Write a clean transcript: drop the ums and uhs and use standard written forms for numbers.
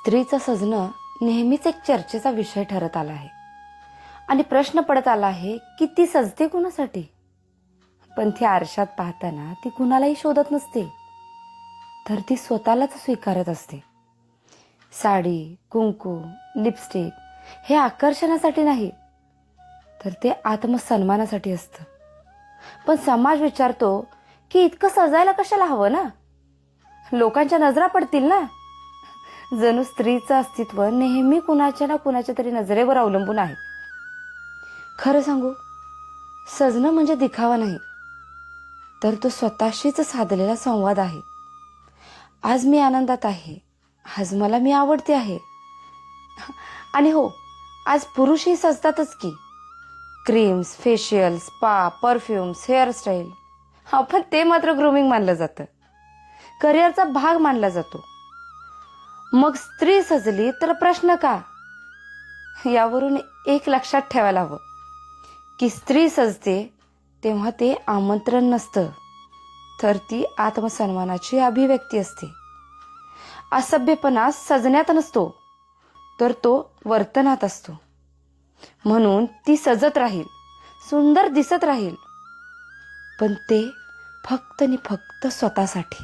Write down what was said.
स्त्रीचं सजणं नेहमीच एक चर्चेचा विषय ठरत आला आहे आणि प्रश्न पडत आला आहे की ती सजते कुणासाठी. पण ती आरशात पाहताना ती कुणालाही शोधत नसते, तर ती स्वतःलाच स्वीकारत असते. साडी, कुंकू, लिपस्टिक हे आकर्षणासाठी नाही, तर ते आत्मसन्मानासाठी असतं. पण समाज विचारतो की इतकं सजायला कशाला हवं ना, लोकांच्या नजरा पडतील ना. जणू स्त्रीचं अस्तित्व नेहमी कुणाच्या ना कुणाच्या तरी नजरेवर अवलंबून आहे. खरं सांगू, सजणं म्हणजे दिखावा नाही, तर तो स्वतःशीच साधलेला संवाद आहे. आज मी आनंदात आहे, आज मी आवडते आहे. आणि हो, आज पुरुषही सजतातच की. Creams, facial, spa, perfumes, hairstyle, पण ते मात्र ग्रूमिंग मानलं जातं, करिअरचा भाग मानला जातो. मग स्त्री सजली तर प्रश्न का? यावरून एक लक्षात ठेवायला हवं की स्त्री सजते तेव्हा ते आमंत्रण नसतं, तर ती आत्मसन्मानाची अभिव्यक्ती असते. असभ्यपणा सजण्यात नसतो, तर तो वर्तनात असतो. म्हणून ती सजत राहील, सुंदर दिसत राहील, पण ते फक्त आणि फक्त स्वतःसाठी.